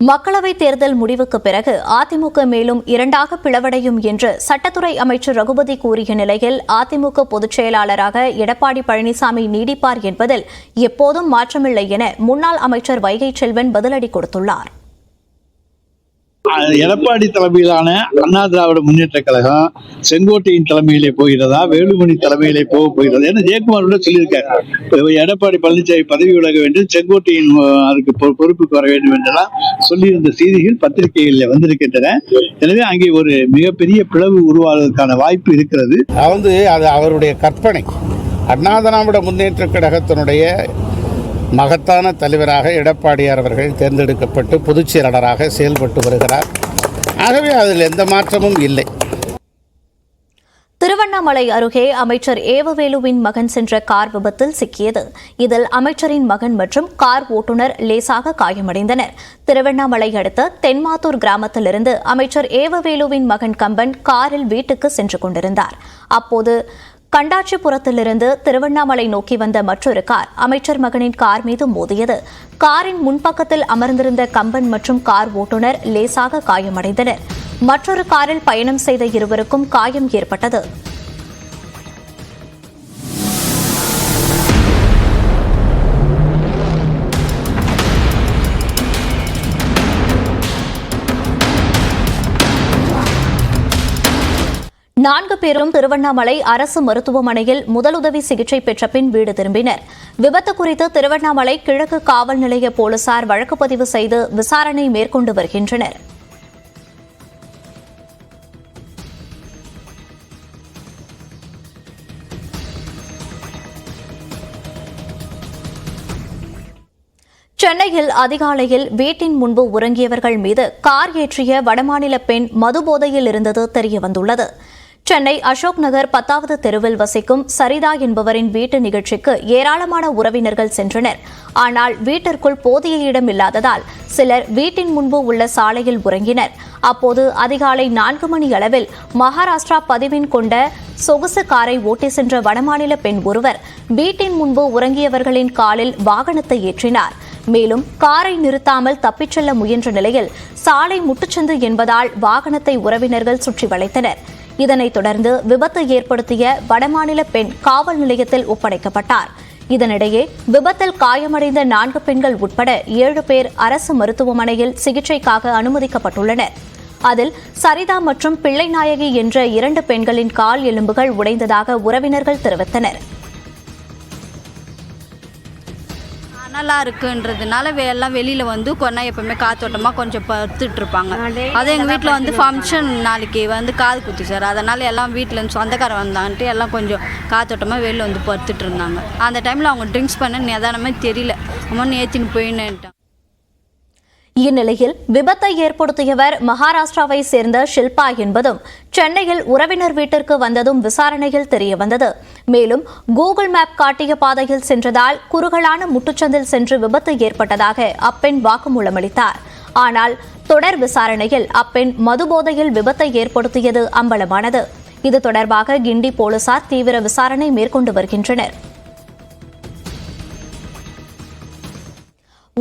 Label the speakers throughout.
Speaker 1: மக்களவைத் தேர்தல் முடிவுக்கு பிறகு அதிமுக மேலும் இரண்டாக பிளவடையும் என்று சட்டத்துறை அமைச்சர் ரகுபதி கூறிய நிலையில் அதிமுக பொதுச் செயலாளராக எடப்பாடி பழனிசாமி நீடிப்பார் என்பதில் எப்போதும் மாற்றமில்லை என முன்னாள் அமைச்சர் வைகை செல்வன் பதிலடி கொடுத்துள்ளார்.
Speaker 2: எடப்பாடி தலைமையிலான அண்ணா திராவிட முன்னேற்ற கழகம் செங்கோட்டையின் தலைமையிலே போகிறதா, வேலுமணி தலைமையிலே போகிறதா என ஜெயக்குமார் சொல்லியிருக்காரு. எடப்பாடி பழனிசாமி பதவி விலக வேண்டும், செங்கோட்டையின் அதுக்கு பொறுப்புக்கு வர வேண்டும் என்றெல்லாம் சொல்லியிருந்த செய்திகள் பத்திரிகைகளில் வந்திருக்கின்றன. எனவே அங்கே ஒரு மிகப்பெரிய பிளவு உருவாவதற்கான வாய்ப்பு இருக்கிறது.
Speaker 3: அது அவருடைய கற்பனை. அண்ணா திராவிட முன்னேற்ற கழகத்தினுடைய மகத்தான தலைவராக எடப்பாடியார் அவர்கள் தேர்ந்தெடுக்கப்பட்டு பொதுச் செயலாளராக செயல்பட்டு வருகிறார். ஆகவே அதில் எந்த மாற்றமும் இல்லை.
Speaker 1: திருவண்ணாமலை அருகே அமைச்சர் ஏவவேலுவின் மகன் சென்ற கார் விபத்தில் சிக்கியது. இதில் அமைச்சரின் மகன் மற்றும் கார் ஓட்டுநர் லேசாக காயமடைந்தனர். திருவண்ணாமலை அடுத்த தென்மாத்தூர் கிராமத்திலிருந்து அமைச்சர் ஏவவேலுவின் மகன் கம்பன் காரில் வீட்டுக்கு சென்று கொண்டிருந்தார். அப்போது கண்டாச்சிபுரத்திலிருந்து திருவண்ணாமலை நோக்கி வந்த மற்றொரு கார் அமைச்சர் மகனின் கார் மீது மோதியது. காரின் முன்பக்கத்தில் அமர்ந்திருந்த கம்பன் மற்றும் கார் ஓட்டுநர் லேசாக காயமடைந்தனர். மற்றொரு காரில் பயணம் செய்த இருவருக்கும் காயம் ஏற்பட்டது. நான்கு பேரும் திருவண்ணாமலை அரசு மருத்துவமனையில் முதலுதவி சிகிச்சை பெற்ற பின் வீடு திரும்பினர். விபத்து குறித்து திருவண்ணாமலை கிழக்கு காவல் நிலைய போலீசார் வழக்கு பதிவு செய்து விசாரணை மேற்கொண்டு வருகின்றனர். சென்னையில் அதிகாலையில் வீட்டின் முன்பு உறங்கியவர்கள் மீது கார் ஏற்றிய வடமாநில பெண் மதுபோதையில் இருந்தது தெரியவந்துள்ளது. சென்னை அசோக் நகர் 10வது தெருவில் வசிக்கும் சரிதா என்பவரின் வீட்டு நிகழ்ச்சிக்கு ஏராளமான உறவினர்கள் சென்றனர். ஆனால் வீட்டிற்குள் போதிய இடம் இல்லாததால் சிலர் வீட்டின் முன்பு உள்ள சாலையில் உறங்கினர். அப்போது அதிகாலை 4 மணி அளவில் மகாராஷ்டிரா பதிவின் கொண்ட சொகுசு காரை ஓட்டி சென்ற வடமாநில பெண் ஒருவர் வீட்டின் முன்பு உறங்கியவர்களின் காலில் வாகனத்தை ஏற்றினார். மேலும் காரை நிறுத்தாமல் தப்பிச் செல்ல முயன்ற நிலையில் சாலை முட்டுச்சந்து என்பதால் வாகனத்தை உறவினர்கள் சுற்றி வளைத்தனர். இதனைத் தொடர்ந்து விபத்து ஏற்படுத்திய வடமாநில பெண் காவல் நிலையத்தில் ஒப்படைக்கப்பட்டார். இதனிடையே விபத்தில் காயமடைந்த 4 பெண்கள் உட்பட 7 பேர் அரசு மருத்துவமனையில் சிகிச்சைக்காக அனுமதிக்கப்பட்டுள்ளனர். அதில் சரிதா மற்றும் பிள்ளைநாயகி என்ற 2 பெண்களின் கால் எலும்புகள் உடைந்ததாக உறவினர்கள் தெரிவித்தனர்.
Speaker 4: நல்லா இருக்குன்றதுனால எல்லாம் வெளியில் வந்து கொண்டா எப்பவுமே காத்தோட்டமாக கொஞ்சம் படுத்துட்டு இருப்பாங்க. அது எங்கள் வீட்டில் வந்து ஃபங்க்ஷன் நாளைக்கு வந்து காது குத்து சார், அதனால் எல்லாம் வீட்டில் சொந்தக்காரன் வந்தான்ட்டு எல்லாம் கொஞ்சம் காத்தோட்டமாக வெளியில் வந்து படுத்துட்டு இருந்தாங்க. அந்த டைமில் அவங்க ட்ரிங்க்ஸ் பண்ண நிதானமே தெரியல, அம்மா ஏற்றின்னு போயின்னுட்டாங்க.
Speaker 1: இந்நிலையில் விபத்தை ஏற்படுத்தியவர் மகாராஷ்டிராவை சேர்ந்த ஷில்பா என்பதும் சென்னையில் உறவினர் வீட்டிற்கு வந்ததும் விசாரணையில் தெரியவந்தது. மேலும் கூகுள் மேப் காட்டிய பாதையில் சென்றதால் குறுகலான முட்டுச்சந்தில் சென்று விபத்து ஏற்பட்டதாக அப்பெண் வாக்குமூலம் அளித்தார். ஆனால் தொடர் விசாரணையில் அப்பெண் மதுபோதையில் விபத்தை ஏற்படுத்தியது அம்பலமானது. இது தொடர்பாக கிண்டி போலீசார் தீவிர விசாரணை மேற்கொண்டு வருகின்றனர்.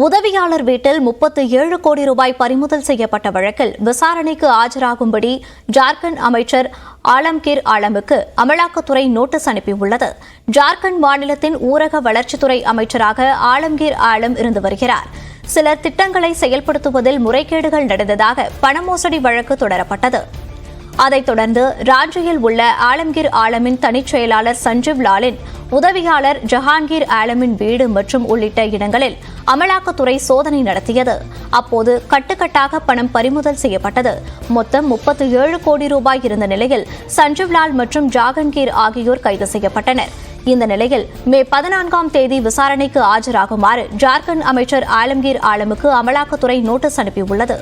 Speaker 1: உதவியாளர் வீட்டில் 37 கோடி ரூபாய் பறிமுதல் செய்யப்பட்ட வழக்கில் விசாரணைக்கு ஆஜராகும்படி ஜார்க்கண்ட் அமைச்சர் ஆலம்கீர் ஆலமுக்கு அமலாக்கத்துறை நோட்டீஸ் அனுப்பியுள்ளது. ஜார்க்கண்ட் மாநிலத்தின் ஊரக வளர்ச்சித்துறை அமைச்சராக ஆலம்கீர் ஆலம் இருந்து வருகிறார். சிலர் திட்டங்களை செயல்படுத்துவதில் முறைகேடுகள் நடந்ததாக பண மோசடி வழக்கு தொடரப்பட்டது. அதைத் தொடர்ந்து ராஞ்சியில் உள்ள ஆலம்கீர் ஆலமின் தனிச் செயலாளர் சஞ்சீவ் லாலின் உதவியாளர் ஜஹாங்கீர் ஆலமின் வீடு மற்றும் உள்ளிட்ட இடங்களில் அமலாக்கத்துறை சோதனை நடத்தியது. அப்போது கட்டுக்கட்டாக பணம் பறிமுதல் செய்யப்பட்டது. மொத்தம் 37 கோடி ரூபாய் இருந்த நிலையில் சஞ்சீவ் லால் மற்றும் ஜஹாங்கீர் ஆகியோர் கைது செய்யப்பட்டனர். இந்த நிலையில் மே 14ஆம் தேதி விசாரணைக்கு ஆஜராகுமாறு ஜார்க்கண்ட் அமைச்சர் ஆலம்கீர் ஆலமுக்கு அமலாக்கத்துறை நோட்டீஸ் அனுப்பியுள்ளது.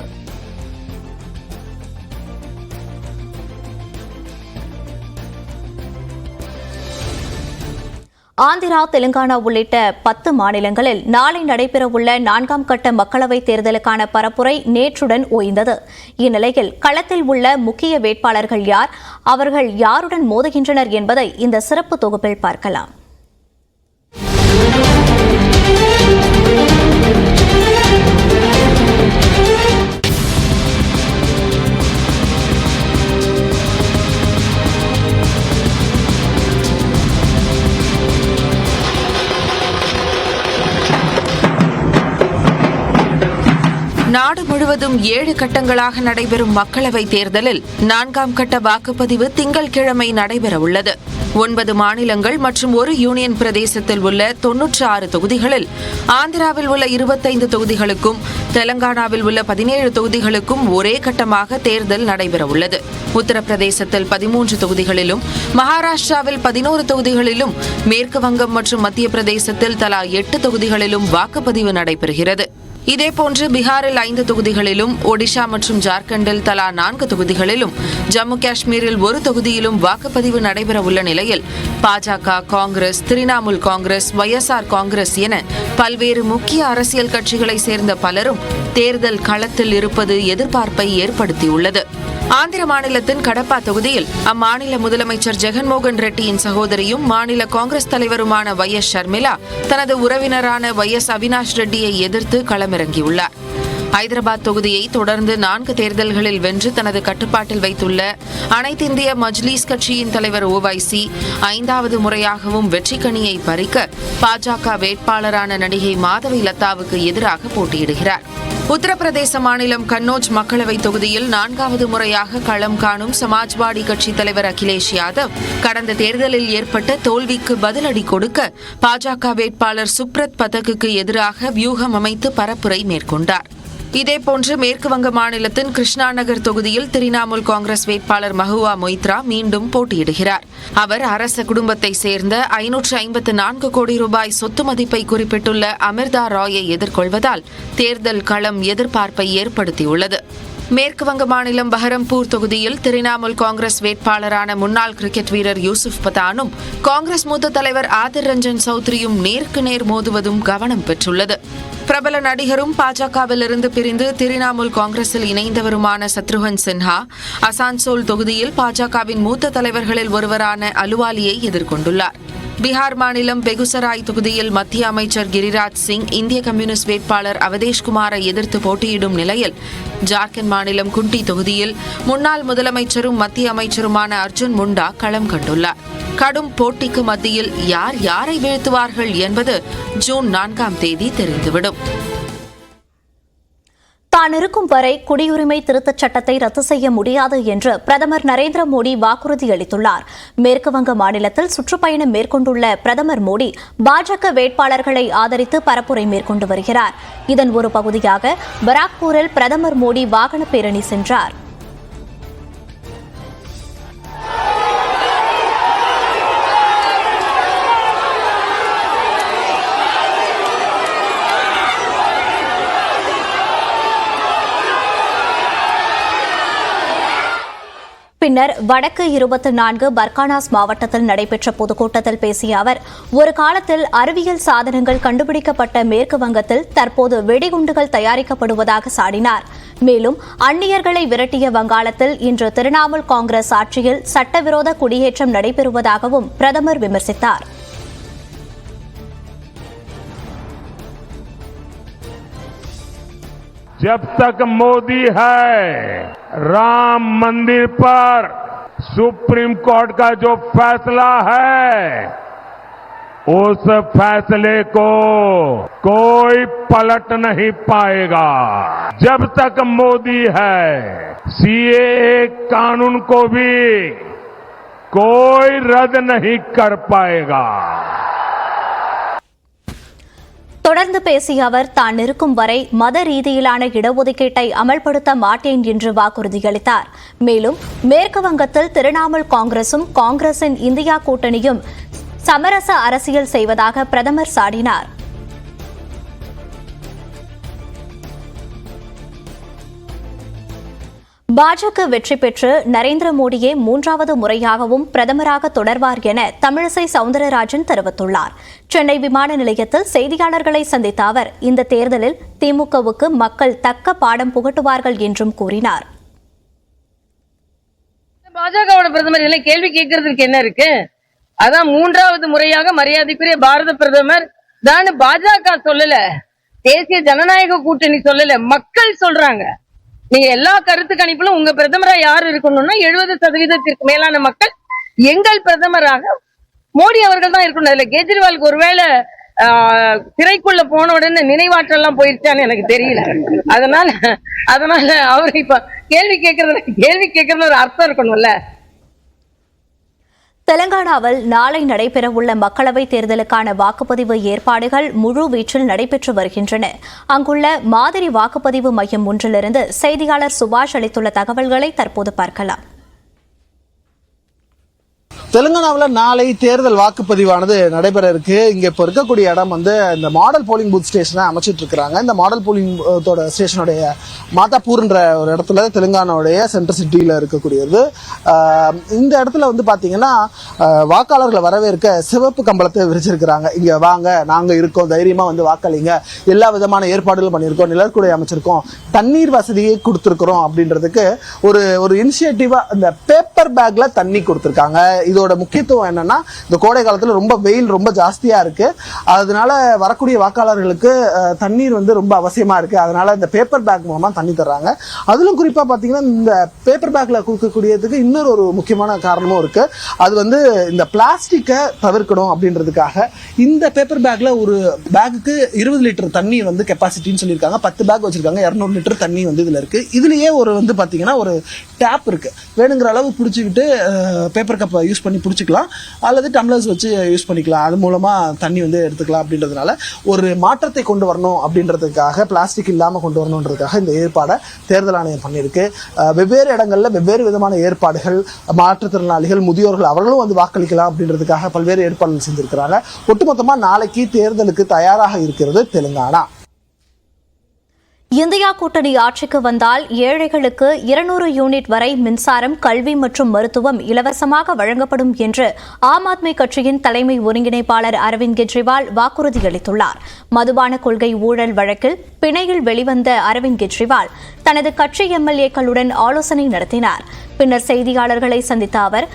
Speaker 1: ஆந்திரா, தெலுங்கானா உள்ளிட்ட 10 மாநிலங்களில் நாளை நடைபெறவுள்ள 4ஆம் கட்ட மக்களவைத் தேர்தலுக்கான பரப்புரை நேற்றுடன் ஓய்ந்தது. இந்நிலையில் களத்தில் உள்ள முக்கிய வேட்பாளர்கள் யார், அவர்கள் யாருடன் மோதுகின்றனர் என்பதை இந்த சிறப்பு தொகுப்பில் பார்க்கலாம்.
Speaker 5: நாடு முழுவதும் 7 கட்டங்களாக நடைபெறும் மக்களவைத் தேர்தலில் 4ஆம் கட்ட வாக்குப்பதிவு திங்கட்கிழமை நடைபெறவுள்ளது. 9 மாநிலங்கள் மற்றும் ஒரு யூனியன் பிரதேசத்தில் உள்ள 96 தொகுதிகளில் ஆந்திராவில் உள்ள 25 தொகுதிகளுக்கும் தெலங்கானாவில் உள்ள 17 தொகுதிகளுக்கும் ஒரே கட்டமாக தேர்தல் நடைபெறவுள்ளது. உத்தரப்பிரதேசத்தில் 13 தொகுதிகளிலும், மகாராஷ்டிராவில் 11 தொகுதிகளிலும், மேற்கு வங்கம் மற்றும் மத்திய பிரதேசத்தில் தலா 8 தொகுதிகளிலும் வாக்குப்பதிவு நடைபெறுகிறது. இதேபோன்று பீகாரில் 5 தொகுதிகளிலும், ஒடிஷா மற்றும் ஜார்க்கண்டில் தலா 4 தொகுதிகளிலும், ஜம்மு காஷ்மீரில் 1 தொகுதியிலும் வாக்குப்பதிவு நடைபெறவுள்ள நிலையில் பாஜக, காங்கிரஸ், திரிணாமுல் காங்கிரஸ், YSR காங்கிரஸ் என பல்வேறு முக்கிய அரசியல் கட்சிகளை சேர்ந்த பலரும் தேர்தல் களத்தில் இருப்பது எதிர்பார்ப்பை ஏற்படுத்தியுள்ளது. ஆந்திர மாநிலத்தின் கடப்பா தொகுதியில் அம்மாநில முதலமைச்சர் ஜெகன்மோகன் ரெட்டியின் சகோதரியும் மாநில காங்கிரஸ் தலைவருமான YS ஷர்மிளா தனது உறவினரான YS அவினாஷ் ரெட்டியை எதிர்த்து களமிறங்கியுள்ளார். ஐதராபாத் தொகுதியை தொடர்ந்து 4 தேர்தல்களில் வென்று தனது கட்டுப்பாட்டில் வைத்துள்ள அனைத்திந்திய மஜ்லிஸ் கட்சியின் தலைவர் OYC 5வது முறையாகவும் வெற்றிக்கனியை பறிக்க பாஜக வேட்பாளரான நடிகை மாதவி லதாவுக்கு எதிராக போட்டியிடுகிறார். உத்தரப்பிரதேச மாநிலம் கன்னோஜ் மக்களவைத் தொகுதியில் 4வது முறையாக களம் காணும் சமாஜ்வாடி கட்சி தலைவர் அகிலேஷ் யாதவ் கடந்த தேர்தலில் ஏற்பட்ட தோல்விக்கு பதிலடி கொடுக்க பாஜக வேட்பாளர் சுப்ரத் பதக்குக்கு எதிராக வியூகம் அமைத்து பரப்புரை மேற்கொண்டார். இதேபோன்று மேற்கு வங்க மாநிலத்தின் கிருஷ்ணா நகர் தொகுதியில் திரிணாமுல் காங்கிரஸ் வேட்பாளர் மஹுவா மொய்த்ரா மீண்டும் போட்டியிடுகிறார். அவர் அரச குடும்பத்தை சேர்ந்த 554 கோடி ரூபாய் சொத்து மதிப்பை குறிப்பிட்டுள்ள அமிர்தா ராயை எதிர்கொள்வதால் தேர்தல் களம் எதிர்பார்ப்பை ஏற்படுத்தியுள்ளது. மேற்கு வங்க மாநிலம் பஹரம்பூர் தொகுதியில் திரிணாமுல் காங்கிரஸ் வேட்பாளரான முன்னாள் கிரிக்கெட் வீரர் யூசுப் பதானும் காங்கிரஸ் மூத்த தலைவர் ஆதிர் ரஞ்சன் சௌத்ரியும் நேருக்கு நேர் மோதுவதும் கவனம் பெற்றுள்ளது. பிரபல நடிகரும் பாஜகவிலிருந்து பிரிந்து திரிணாமுல் காங்கிரஸில் இணைந்தவருமான சத்ருகன் சின்ஹா அசான்சோல் தொகுதியில் பாஜகவின் மூத்த தலைவர்களில் ஒருவரான அலுவாலியை எதிர்கொண்டுள்ளார். பீகார் மாநிலம் பெகுசராய் தொகுதியில் மத்திய அமைச்சர் கிரிராஜ் சிங் இந்திய கம்யூனிஸ்ட் வேட்பாளர் அவதேஷ்குமாரை எதிர்த்து போட்டியிடும் நிலையில் ஜார்க்கண்ட் மாநிலம் குண்டி தொகுதியில் முன்னாள் முதலமைச்சரும் மத்திய அமைச்சருமான அர்ஜுன் முண்டா களம் கண்டுள்ளார். கடும் போட்டிக்கு மத்தியில் யார் யாரை வீழ்த்துவார்கள் என்பது ஜூன் 4ஆம் தேதி தெரிந்துவிடும்.
Speaker 1: தான் இருக்கும் வரை குடியுரிமை திருத்தச் சட்டத்தை ரத்து செய்ய முடியாது என்று பிரதமர் நரேந்திர மோடி வாக்குறுதி அளித்துள்ளார். மேற்குவங்க மாநிலத்தில் சுற்றுப்பயணம் மேற்கொண்டுள்ள பிரதமர் மோடி பாஜக வேட்பாளர்களை ஆதரித்து பரப்புரை மேற்கொண்டு வருகிறார். இதன் ஒரு பகுதியாக பராக்பூரில் பிரதமர் மோடி வாகன பேரணி சென்றார். பின்னர் வடக்கு 24 பர்கானாஸ் மாவட்டத்தில் நடைபெற்ற பொதுக்கூட்டத்தில் பேசிய அவர், ஒரு காலத்தில் அறிவியல் சாதனங்கள் கண்டுபிடிக்கப்பட்ட மேற்கு வங்கத்தில் தற்போது வெடிகுண்டுகள் தயாரிக்கப்படுவதாக சாடினார். மேலும் அந்நியர்களை விரட்டிய வங்காளத்தில் இன்று திரிணாமுல் காங்கிரஸ் ஆட்சியில் சட்டவிரோத குடியேற்றம் நடைபெறுவதாகவும் பிரதமர் விமர்சித்தார்.
Speaker 6: जब तक मोदी है, राम मंदिर पर सुप्रीम कोर्ट का जो फैसला है, उस फैसले को कोई पलट नहीं पाएगा। जब तक मोदी है, सीएए कानून को भी कोई रद्द नहीं कर पाएगा।
Speaker 1: தொடர்ந்து பேசிய அவர், தான் இருக்கும் வரை மத ரீதியிலான இடஒதுக்கீட்டை அமல்படுத்த மாட்டேன் என்று வாக்குறுதியளித்தார். மேலும் மேற்கு வங்கத்தில் திரிணாமுல் காங்கிரசும் காங்கிரசின் இந்தியா கூட்டணியும் சமரச அரசியல் செய்வதாக பிரதமர் சாடினார். பாஜக வெற்றி பெற்று நரேந்திர மோடியே 3வது முறையாகவும் பிரதமராக தொடர்வார் என தமிழிசை சவுந்தரராஜன் தெரிவித்துள்ளார். சென்னை விமான நிலையத்தில் செய்தியாளர்களை சந்தித்த அவர், இந்த தேர்தலில் திமுகவுக்கு மக்கள் தக்க பாடம் புகட்டுவார்கள் என்றும் கூறினார்.
Speaker 7: பாஜகவோட பிரதமர் இல்லை, கேள்வி கேட்கறதுக்கு என்ன இருக்கு? அதான் 3வது முறையாக மரியாதைக்குரிய பாரத பிரதமர் தான். பாஜக சொல்லல, தேசிய ஜனநாயக கூட்டணி சொல்லல, மக்கள் சொல்றாங்க. நீங்க எல்லா கருத்து கணிப்பிலும் உங்க பிரதமரா யார் இருக்கணும்னா 70% மேலான மக்கள் எங்கள் பிரதமராக மோடி அவர்கள் தான் இருக்கணும். அதுல கெஜ்ரிவாலுக்கு ஒருவேளை திரைக்குள்ள போன உடனே நினைவாற்றல் எல்லாம் போயிருச்சான்னு எனக்கு தெரியல. அதனால அவர் இப்ப கேள்வி கேட்கறது ஒரு அர்த்தம் இருக்கணும்ல.
Speaker 1: தெலங்கானாவில் நாளை நடைபெறவுள்ள மக்களவைத் தேர்தலுக்கான வாக்குப்பதிவு ஏற்பாடுகள் முழு வீச்சில் நடைபெற்று வருகின்றன. அங்குள்ள மாதிரி வாக்குப்பதிவு மையம் ஒன்றிலிருந்து செய்தியாளர் சுபாஷ் அளித்துள்ள தகவல்களை தற்போது பார்க்கலாம்.
Speaker 8: தெலுங்கானாவில் நாளை தேர்தல் வாக்குப்பதிவானது நடைபெற இருக்கு. இங்க இப்போ இருக்கக்கூடிய இடம் வந்து இந்த மாடல் போலிங் பூத் ஸ்டேஷனை அமைச்சிட்டு இருக்கிறாங்க. இந்த மாடல் போலிங் ஸ்டேஷனுடைய மாதாப்பூர்ன்ற ஒரு இடத்துல தெலுங்கானாவுடைய சென்ட்ரல் சிட்டியில இருக்கக்கூடியது. இந்த இடத்துல வந்து பாத்தீங்கன்னா வாக்காளர்களை வரவேற்க சிவப்பு கம்பளத்தை விரிச்சிருக்கிறாங்க. இங்க வாங்க, நாங்க இருக்கோம், தைரியமா வந்து வாக்களிங்க, எல்லா விதமான ஏற்பாடுகளும் பண்ணியிருக்கோம், நிழற்குடை அமைச்சிருக்கோம், தண்ணீர் வசதியை கொடுத்துருக்கிறோம் அப்படின்றதுக்கு ஒரு இனிஷியேட்டிவா இந்த பேப்பர் பேக்ல தண்ணி கொடுத்துருக்காங்க. இதோட முக்கியத்துவம் என்னன்னா, இந்த கோடை காலத்துல ரொம்ப வெயில் ரொம்ப ஜாஸ்தியா இருக்கு. அதனால வரக்கூடிய வாக்காளர்களுக்கு தண்ணீர் வந்து ரொம்ப அவசியமா இருக்கு. அதனால இந்த பேப்பர் பேக் மூலமா தண்ணி தர்றாங்க. அதிலும் குறிப்பா பாத்தீங்கன்னா இந்த பேப்பர் பேக்ல கொடுக்கக்கூடியதுக்கு இன்னொரு ஒரு முக்கியமான காரணமும் இருக்கு. அது வந்து இந்த பிளாஸ்டிக்கை தவிர்க்கணும் அப்படின்றதுக்காக இந்த பேப்பர் பேக்ல ஒரு பேக்குக்கு 20 லிட்டர் தண்ணி வந்து கெப்பாசிட்டின்னு சொல்லியிருக்காங்க. 10 பேக் வச்சிருக்காங்க, 200 லிட்டர் தண்ணி வந்து இதுல இருக்கு. இதுலயே வந்து பாத்தீங்கன்னா ஒரு டேப் இருக்கு. வேணுங்கிற அளவு பிடிச்சிக்கிட்டு பேப்பர் கப்பை யூஸ் பண்ணி பிடிச்சிக்கலாம், அல்லது டம்ளர்ஸ் வச்சு யூஸ் பண்ணிக்கலாம். அது மூலமா தண்ணி வந்து எடுத்துக்கலாம். அப்படின்றதுனால ஒரு மாற்றத்தை கொண்டு வரணும் அப்படின்றதுக்காக, பிளாஸ்டிக் இல்லாம கொண்டு வரணுன்றதுக்காக இந்த ஏற்பாடை தேர்தல் ஆணையம் பண்ணியிருக்கு. வெவ்வேறு இடங்கள்ல வெவ்வேறு விதமான ஏற்பாடுகள், மாற்றுத்திறனாளிகள், முதியோர்கள் அவர்களும் வந்து வாக்களிக்கலாம் அப்படின்றதுக்காக பல்வேறு ஏற்பாடுகள் செஞ்சிருக்கிறாங்க. ஒட்டுமொத்தமா நாளைக்கு தேர்தலுக்கு தயாராக இருக்கிறது தெலுங்கானா.
Speaker 1: இந்தியா கூட்டணி ஆட்சிக்கு வந்தால் ஏழைகளுக்கு 200 யூனிட் வரை மின்சாரம், கல்வி மற்றும் மருத்துவம் இலவசமாக வழங்கப்படும் என்று ஆம் ஆத்மி கட்சியின் தலைமை ஒருங்கிணைப்பாளர் அரவிந்த் கெஜ்ரிவால் வாக்குறுதி அளித்துள்ளார். மதுபான கொள்கை ஊழல் வழக்கில் பிணையில் வெளிவந்த அரவிந்த் கெஜ்ரிவால் தனது கட்சி எம்எல்ஏக்களுடன் ஆலோசனை நடத்தினார். பின்னர் செய்தியாளர்களை சந்தித்த அவர்